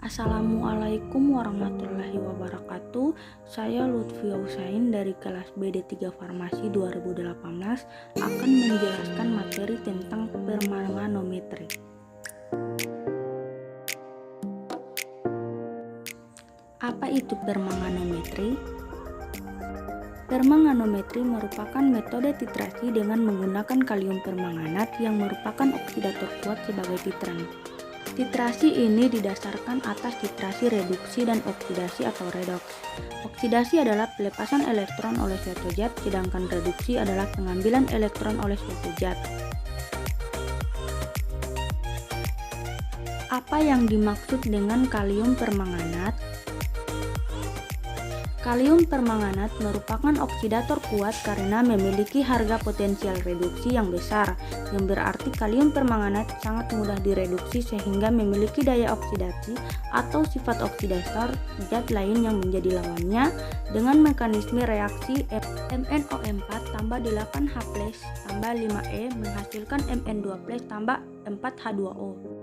Assalamualaikum warahmatullahi wabarakatuh. Saya Lutfi Husain dari kelas BD3 Farmasi 2018 akan menjelaskan materi tentang permanganometri. Apa itu permanganometri? Permanganometri merupakan metode titrasi dengan menggunakan kalium permanganat yang merupakan oksidator kuat sebagai titran. Titrasi ini didasarkan atas titrasi reduksi dan oksidasi atau redoks. Oksidasi adalah pelepasan elektron oleh suatu zat, sedangkan reduksi adalah pengambilan elektron oleh suatu zat. Apa yang dimaksud dengan kalium permanganat? Kalium permanganat merupakan oksidator kuat karena memiliki harga potensial reduksi yang besar, yang berarti kalium permanganat sangat mudah direduksi sehingga memiliki daya oksidasi atau sifat oksidator zat lain yang menjadi lawannya dengan mekanisme reaksi MnO4 tambah 8H+ tambah 5E menghasilkan Mn2+ tambah 4H2O.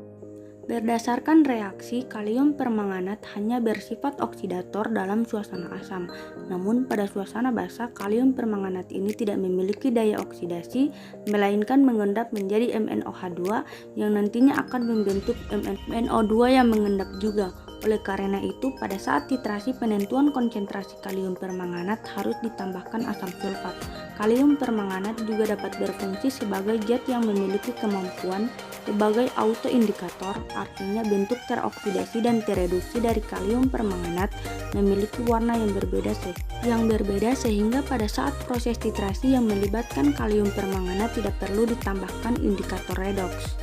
Berdasarkan reaksi, kalium permanganat hanya bersifat oksidator dalam suasana asam. Namun pada suasana basa, kalium permanganat ini tidak memiliki daya oksidasi, melainkan mengendap menjadi MnOH2 yang nantinya akan membentuk MnO2 yang mengendap juga. Oleh karena itu, pada saat titrasi penentuan konsentrasi kalium permanganat harus ditambahkan asam sulfat. Kalium permanganat juga dapat berfungsi sebagai zat yang memiliki kemampuan sebagai autoindikator, artinya bentuk teroksidasi dan tereduksi dari kalium permanganat memiliki warna yang berbeda sehingga pada saat proses titrasi yang melibatkan kalium permanganat tidak perlu ditambahkan indikator redoks.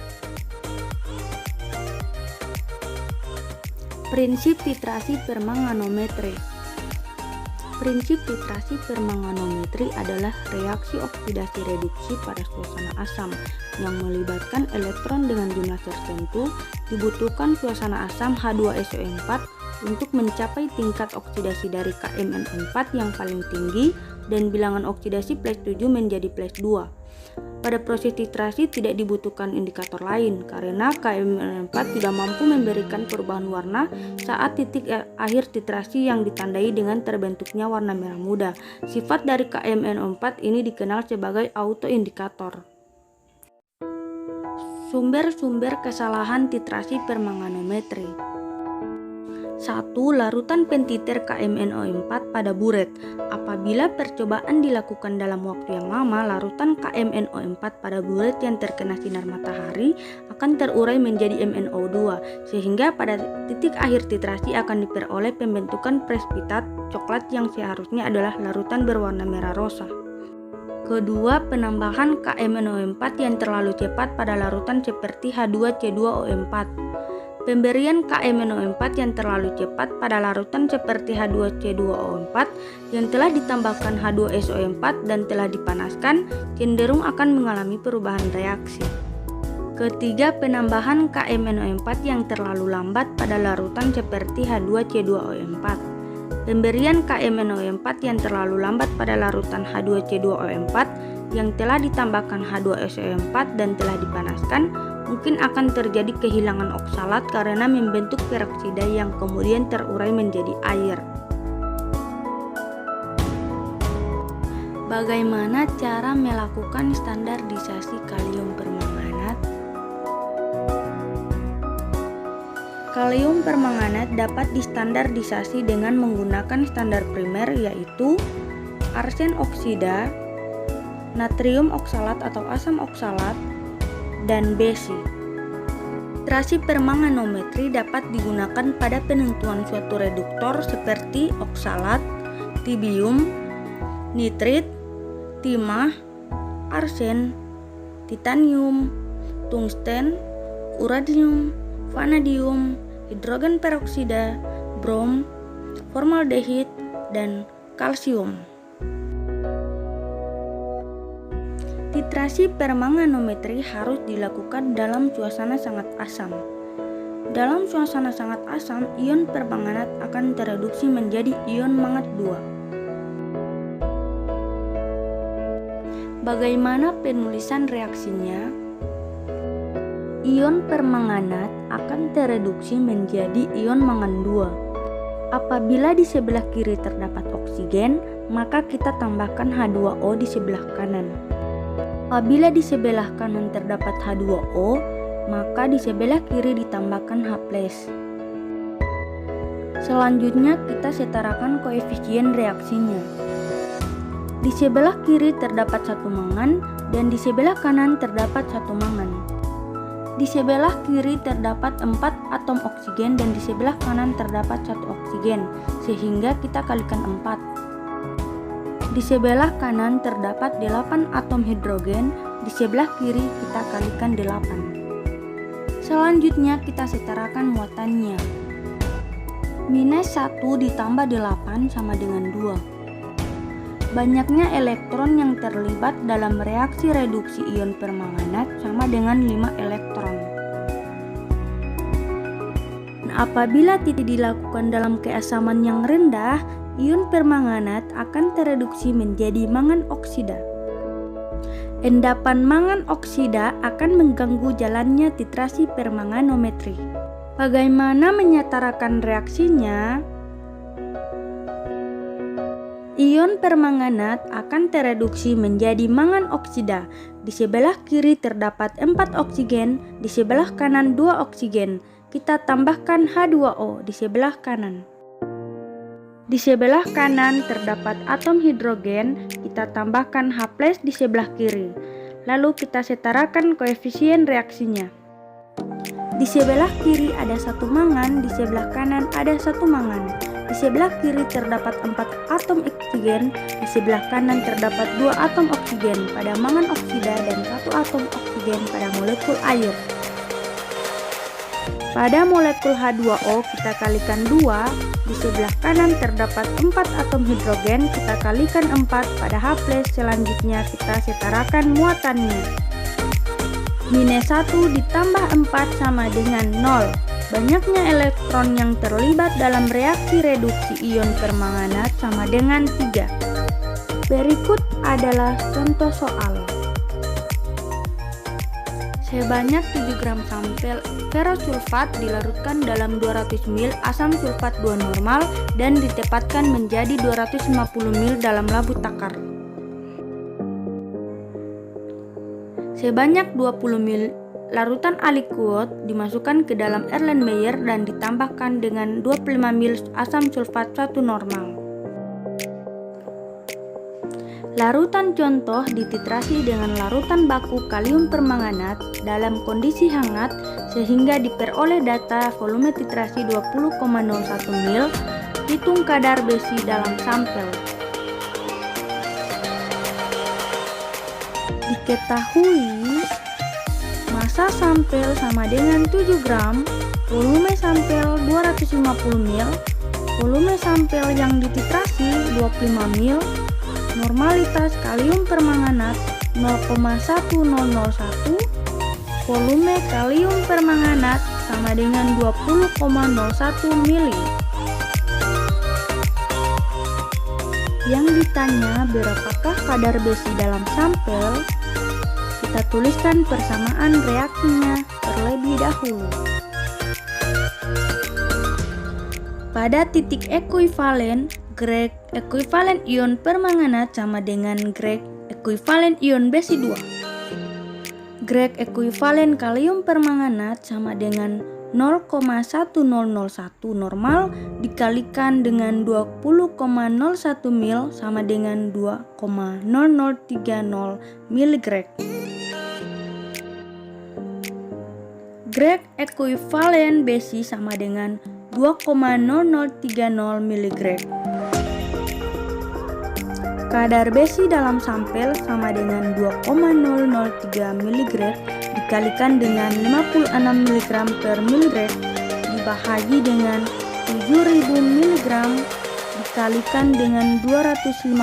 Prinsip titrasi permanganometri. Prinsip titrasi permanganometri adalah reaksi oksidasi reduksi pada suasana asam yang melibatkan elektron dengan jumlah tertentu. Dibutuhkan suasana asam H2SO4 untuk mencapai tingkat oksidasi dari KMnO4 yang paling tinggi dan bilangan oksidasi +7 menjadi +2. Pada proses titrasi tidak dibutuhkan indikator lain karena KMnO4 tidak mampu memberikan perubahan warna saat titik akhir titrasi yang ditandai dengan terbentuknya warna merah muda. Sifat dari KMnO4 ini dikenal sebagai autoindikator. Sumber-sumber kesalahan titrasi permanganometri. 1. Larutan pentiter KMnO4 pada buret. Apabila percobaan dilakukan dalam waktu yang lama, larutan KMnO4 pada buret yang terkena sinar matahari akan terurai menjadi MnO2, sehingga pada titik akhir titrasi akan diperoleh pembentukan presipitat coklat yang seharusnya adalah larutan berwarna merah rosa. Kedua, penambahan KMnO4 yang terlalu cepat pada larutan seperti H2C2O4. Pemberian KMnO4 yang terlalu cepat pada larutan seperti H2C2O4 yang telah ditambahkan H2SO4 dan telah dipanaskan cenderung akan mengalami perubahan reaksi. Ketiga, penambahan KMnO4 yang terlalu lambat pada larutan seperti H2C2O4. Pemberian KMnO4 yang terlalu lambat pada larutan H2C2O4 yang telah ditambahkan H2SO4 dan telah dipanaskan mungkin akan terjadi kehilangan oksalat karena membentuk peroksida yang kemudian terurai menjadi air. Bagaimana cara melakukan standarisasi kalium permanganat? Kalium permanganat dapat distandarisasi dengan menggunakan standar primer yaitu arsen oksida, natrium oksalat atau asam oksalat, dan besi. Titrasi permanganometri dapat digunakan pada penentuan suatu reduktor seperti oksalat, tibium, nitrit, timah, arsen, titanium, tungsten, uranium, vanadium, hidrogen peroksida, brom, formaldehid, dan kalsium. Titrasi permanganometri harus dilakukan dalam suasana sangat asam. Dalam suasana sangat asam, ion permanganat akan tereduksi menjadi ion mangat 2. Bagaimana penulisan reaksinya? Ion permanganat akan tereduksi menjadi ion mangan 2. Apabila di sebelah kiri terdapat oksigen, maka kita tambahkan H2O di sebelah kanan. Apabila di sebelah kanan terdapat H2O, maka di sebelah kiri ditambahkan H+. Selanjutnya kita setarakan koefisien reaksinya. Di sebelah kiri terdapat satu mangan dan di sebelah kanan terdapat satu mangan. Di sebelah kiri terdapat 4 atom oksigen dan di sebelah kanan terdapat 1 oksigen, sehingga kita kalikan 4. Di sebelah kanan terdapat 8 atom hidrogen, di sebelah kiri kita kalikan 8. Selanjutnya kita setarakan muatannya. -1 ditambah 8 sama dengan 2. Banyaknya elektron yang terlibat dalam reaksi reduksi ion permanganat sama dengan 5 elektron. Nah, apabila tidak dilakukan dalam keasaman yang rendah, ion permanganat akan tereduksi menjadi mangan oksida. Endapan mangan oksida akan mengganggu jalannya titrasi permanganometri. Bagaimana menyetarakan reaksinya? Ion permanganat akan tereduksi menjadi mangan oksida. Di sebelah kiri terdapat 4 oksigen, di sebelah kanan 2 oksigen. Kita tambahkan H2O di sebelah kanan. Di sebelah kanan terdapat atom hidrogen, kita tambahkan H+ di sebelah kiri. Lalu kita setarakan koefisien reaksinya. Di sebelah kiri ada satu mangan, di sebelah kanan ada satu mangan. Di sebelah kiri terdapat 4 atom oksigen, di sebelah kanan terdapat 2 atom oksigen pada mangan oksida dan 1 atom oksigen pada molekul air. Pada molekul H2O kita kalikan 2, di sebelah kanan terdapat 4 atom hidrogen, kita kalikan 4 pada H+, selanjutnya kita setarakan muatannya. -1 ditambah 4 sama dengan 0. Banyaknya elektron yang terlibat dalam reaksi reduksi ion permanganat sama dengan 3. Berikut adalah contoh soal. Sebanyak 7 gram sampel ferrosulfat dilarutkan dalam 200 ml asam sulfat 2 normal dan ditempatkan menjadi 250 ml dalam labu takar. Sebanyak 20 ml larutan aliquot dimasukkan ke dalam Erlenmeyer dan ditambahkan dengan 25 ml asam sulfat 1 normal. Larutan contoh dititrasi dengan larutan baku kalium permanganat dalam kondisi hangat sehingga diperoleh data volume titrasi 20,01 ml. Hitung kadar besi dalam sampel. Diketahui massa sampel sama dengan 7 gram, volume sampel 250 ml, volume sampel yang dititrasi 25 ml, normalitas kalium permanganat 0,1001, volume kalium permanganat sama dengan 20,01 mili. Yang ditanya berapakah kadar besi dalam sampel? Kita tuliskan persamaan reaksinya terlebih dahulu. Pada titik ekuivalen, grek ekuivalen ion permanganat sama dengan grek ekuivalen ion besi 2. Grek ekuivalen kalium permanganat sama dengan 0,1001 normal dikalikan dengan 20,01 mil sama dengan 2,0030 miligrek. Grek ekuivalen besi sama dengan 2,0030 miligrek. Kadar besi dalam sampel sama dengan 2,003 miligrek dikalikan dengan 56 mg per miligrek dibahagi dengan 7000 mg dikalikan dengan 250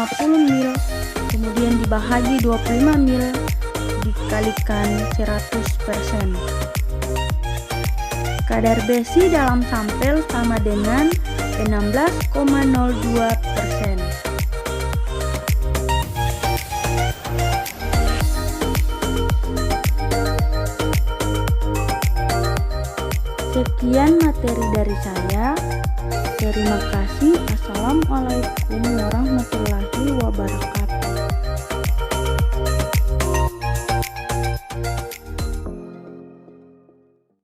mil kemudian dibahagi 25 mil dikalikan 100%. Kadar besi dalam sampel sama dengan 16,02%. Sekian materi dari saya. Terima kasih. Assalamualaikum warahmatullahi wabarakatuh.